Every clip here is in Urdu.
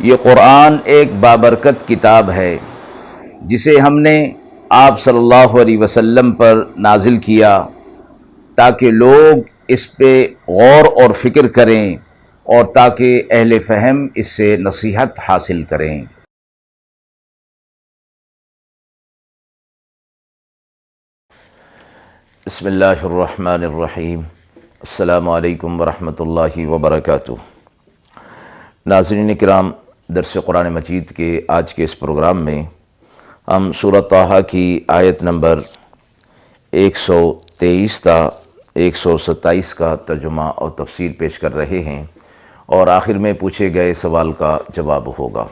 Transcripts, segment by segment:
یہ قرآن ایک بابرکت کتاب ہے جسے ہم نے آپ صلی اللہ علیہ وسلم پر نازل کیا تاکہ لوگ اس پہ غور اور فکر کریں اور تاکہ اہل فہم اس سے نصیحت حاصل کریں۔ بسم اللہ الرحمن الرحیم۔ السلام علیکم ورحمۃ اللہ وبرکاتہ۔ ناظرین کرام، درس قرآن مجید کے آج کے اس پروگرام میں ہم سورۃ طٰہٰ کی آیت نمبر 123 تا 127 کا ترجمہ اور تفسیر پیش کر رہے ہیں، اور آخر میں پوچھے گئے سوال کا جواب ہوگا۔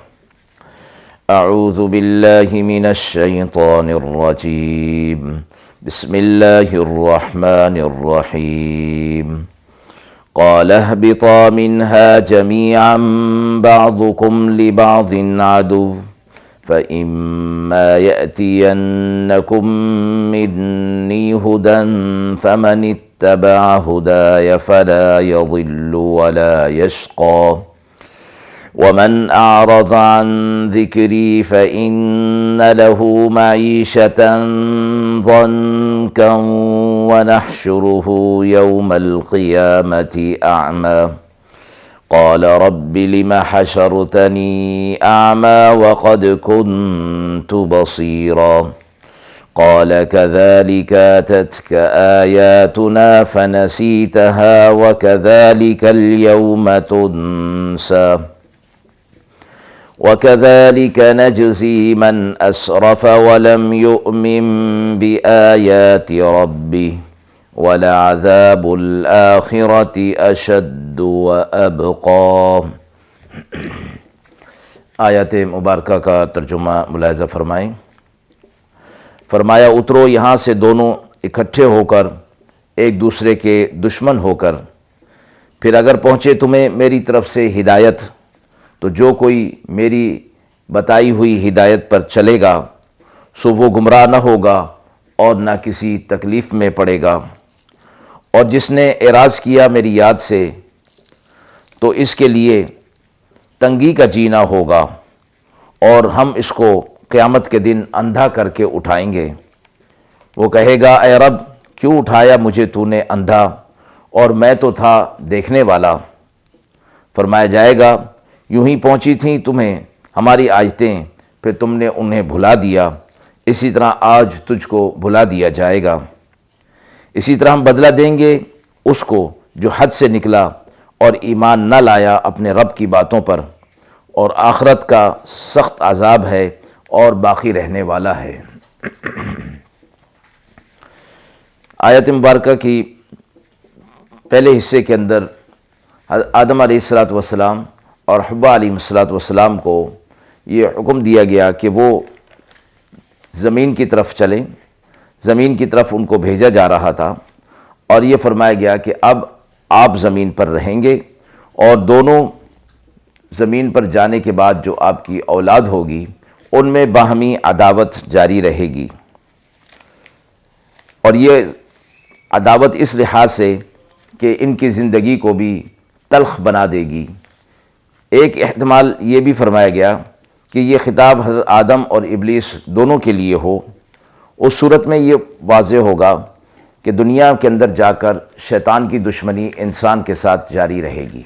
اعوذ باللہ من الشیطان الرجیم، بسم اللہ الرحمن الرحیم۔ قال اهبطا منها جميعا بعضكم لبعض عدو فإما يأتينكم مني هدى فمن اتبع هداي فلا يضل ولا يشقى ومن أعرض عن ذكري فإن له معيشة ضنكا ونحشره يوم القيامة أعمى قال رب لم حشرتني أعمى وقد كنت بصيرا قال كذلك أتتك آياتنا فنسيتها وكذلك اليوم تنسى وكذلك نجزي من أسرف ولم يؤمن بآيات ربه ولعذاب الآخرة أشد وأبقى۔ آیات مبارکہ کا ترجمہ ملاحظہ فرمائیں۔ فرمایا اترو یہاں سے دونوں اکٹھے ہو کر ایک دوسرے کے دشمن ہو کر، پھر اگر پہنچے تمہیں میری طرف سے ہدایت تو جو کوئی میری بتائی ہوئی ہدایت پر چلے گا سو وہ گمراہ نہ ہوگا اور نہ کسی تکلیف میں پڑے گا، اور جس نے اعراض کیا میری یاد سے تو اس کے لیے تنگی کا جینا ہوگا، اور ہم اس کو قیامت کے دن اندھا کر کے اٹھائیں گے۔ وہ کہے گا اے رب کیوں اٹھایا مجھے تو نے اندھا، اور میں تو تھا دیکھنے والا۔ فرمایا جائے گا یوں ہی پہنچی تھیں تمہیں ہماری آیتیں، پھر تم نے انہیں بھلا دیا، اسی طرح آج تجھ کو بھلا دیا جائے گا۔ اسی طرح ہم بدلہ دیں گے اس کو جو حد سے نکلا اور ایمان نہ لایا اپنے رب کی باتوں پر، اور آخرت کا سخت عذاب ہے اور باقی رہنے والا ہے۔ آیت مبارکہ کی پہلے حصے کے اندر آدم علیہ السلام اور حوا علیہ السلام کو یہ حکم دیا گیا کہ وہ زمین کی طرف چلیں، زمین کی طرف ان کو بھیجا جا رہا تھا، اور یہ فرمایا گیا کہ اب آپ زمین پر رہیں گے، اور دونوں زمین پر جانے کے بعد جو آپ کی اولاد ہوگی ان میں باہمی عداوت جاری رہے گی، اور یہ عداوت اس لحاظ سے کہ ان کی زندگی کو بھی تلخ بنا دے گی۔ ایک احتمال یہ بھی فرمایا گیا کہ یہ خطاب حضرت آدم اور ابلیس دونوں کے لیے ہو، اس صورت میں یہ واضح ہوگا کہ دنیا کے اندر جا کر شیطان کی دشمنی انسان کے ساتھ جاری رہے گی،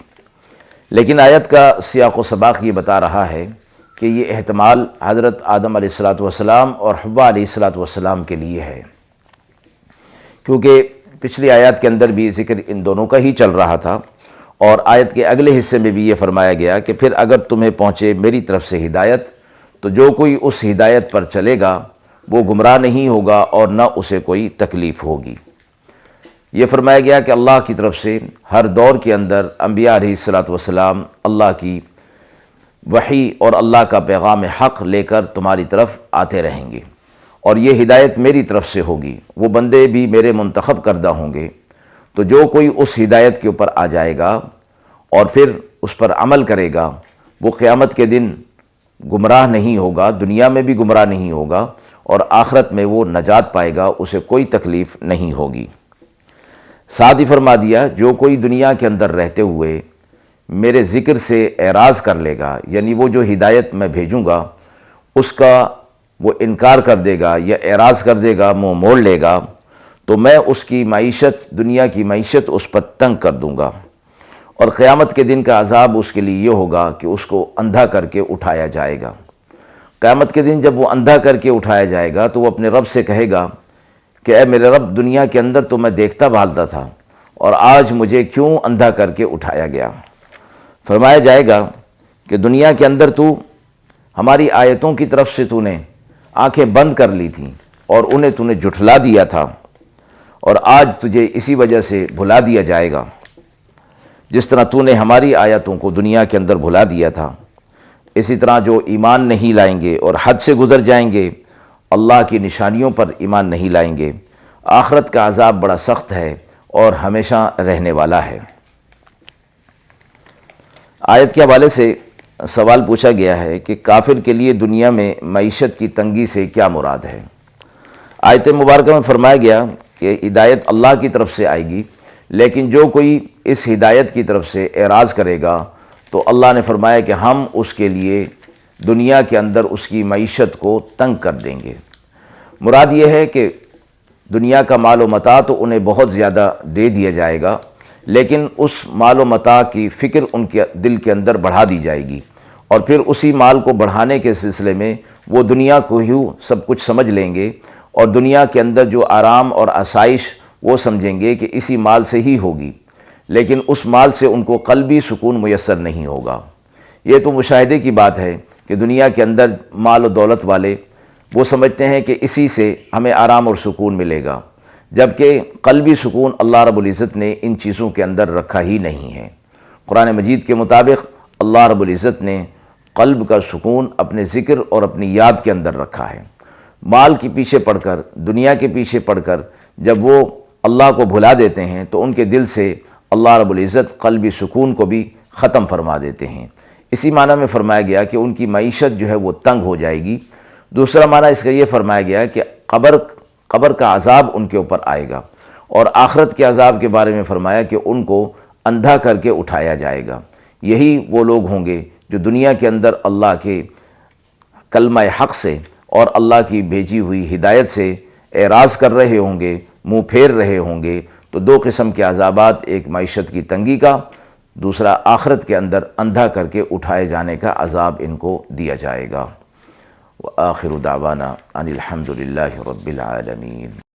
لیکن آیت کا سیاق و سباق یہ بتا رہا ہے کہ یہ احتمال حضرت آدم علیہ السلام اور حوا علیہ السلام کے لیے ہے، کیونکہ پچھلی آیات کے اندر بھی ذکر ان دونوں کا ہی چل رہا تھا، اور آیت کے اگلے حصے میں بھی یہ فرمایا گیا کہ پھر اگر تمہیں پہنچے میری طرف سے ہدایت تو جو کوئی اس ہدایت پر چلے گا وہ گمراہ نہیں ہوگا اور نہ اسے کوئی تکلیف ہوگی۔ یہ فرمایا گیا کہ اللہ کی طرف سے ہر دور کے اندر انبیاء علیہ السلام اللہ کی وحی اور اللہ کا پیغام حق لے کر تمہاری طرف آتے رہیں گے، اور یہ ہدایت میری طرف سے ہوگی، وہ بندے بھی میرے منتخب کردہ ہوں گے، تو جو کوئی اس ہدایت کے اوپر آ جائے گا اور پھر اس پر عمل کرے گا وہ قیامت کے دن گمراہ نہیں ہوگا، دنیا میں بھی گمراہ نہیں ہوگا، اور آخرت میں وہ نجات پائے گا، اسے کوئی تکلیف نہیں ہوگی۔ ساتھ ہی فرما دیا جو کوئی دنیا کے اندر رہتے ہوئے میرے ذکر سے اعراض کر لے گا، یعنی وہ جو ہدایت میں بھیجوں گا اس کا وہ انکار کر دے گا یا اعراض کر دے گا، منہ موڑ لے گا، تو میں اس کی معیشت، دنیا کی معیشت اس پر تنگ کر دوں گا، اور قیامت کے دن کا عذاب اس کے لیے یہ ہوگا کہ اس کو اندھا کر کے اٹھایا جائے گا۔ قیامت کے دن جب وہ اندھا کر کے اٹھایا جائے گا تو وہ اپنے رب سے کہے گا کہ اے میرے رب، دنیا کے اندر تو میں دیکھتا بھالتا تھا اور آج مجھے کیوں اندھا کر کے اٹھایا گیا؟ فرمایا جائے گا کہ دنیا کے اندر تو ہماری آیتوں کی طرف سے تو نے آنکھیں بند کر لی تھیں اور انہیں تو نے جھٹلا دیا تھا، اور آج تجھے اسی وجہ سے بھلا دیا جائے گا، جس طرح تو نے ہماری آیتوں کو دنیا کے اندر بھلا دیا تھا۔ اسی طرح جو ایمان نہیں لائیں گے اور حد سے گزر جائیں گے، اللہ کی نشانیوں پر ایمان نہیں لائیں گے، آخرت کا عذاب بڑا سخت ہے اور ہمیشہ رہنے والا ہے۔ آیت کے حوالے سے سوال پوچھا گیا ہے کہ کافر کے لیے دنیا میں معیشت کی تنگی سے کیا مراد ہے؟ آیت مبارکہ میں فرمایا گیا کہ ہدایت اللہ کی طرف سے آئے گی، لیکن جو کوئی اس ہدایت کی طرف سے اعراض کرے گا تو اللہ نے فرمایا کہ ہم اس کے لیے دنیا کے اندر اس کی معیشت کو تنگ کر دیں گے۔ مراد یہ ہے کہ دنیا کا مال و متاع تو انہیں بہت زیادہ دے دیا جائے گا، لیکن اس مال و متاع کی فکر ان کے دل کے اندر بڑھا دی جائے گی، اور پھر اسی مال کو بڑھانے کے سلسلے میں وہ دنیا کو ہی سب کچھ سمجھ لیں گے، اور دنیا کے اندر جو آرام اور آسائش وہ سمجھیں گے کہ اسی مال سے ہی ہوگی، لیکن اس مال سے ان کو قلبی سکون میسر نہیں ہوگا۔ یہ تو مشاہدے کی بات ہے کہ دنیا کے اندر مال و دولت والے وہ سمجھتے ہیں کہ اسی سے ہمیں آرام اور سکون ملے گا، جبکہ قلبی سکون اللہ رب العزت نے ان چیزوں کے اندر رکھا ہی نہیں ہے۔ قرآن مجید کے مطابق اللہ رب العزت نے قلب کا سکون اپنے ذکر اور اپنی یاد کے اندر رکھا ہے۔ مال کے پیچھے پڑھ کر، دنیا کے پیچھے پڑھ کر جب وہ اللہ کو بھلا دیتے ہیں تو ان کے دل سے اللہ رب العزت قلبی سکون کو بھی ختم فرما دیتے ہیں۔ اسی معنی میں فرمایا گیا کہ ان کی معیشت جو ہے وہ تنگ ہو جائے گی۔ دوسرا معنی اس کا یہ فرمایا گیا کہ قبر کا عذاب ان کے اوپر آئے گا، اور آخرت کے عذاب کے بارے میں فرمایا کہ ان کو اندھا کر کے اٹھایا جائے گا۔ یہی وہ لوگ ہوں گے جو دنیا کے اندر اللہ کے کلمہ حق سے اور اللہ کی بھیجی ہوئی ہدایت سے اعراض کر رہے ہوں گے، منہ پھیر رہے ہوں گے۔ تو دو قسم کے عذابات، ایک معیشت کی تنگی کا، دوسرا آخرت کے اندر اندھا کر کے اٹھائے جانے کا عذاب ان کو دیا جائے گا۔ وآخر دعوانا ان الحمد للہ رب العالمین۔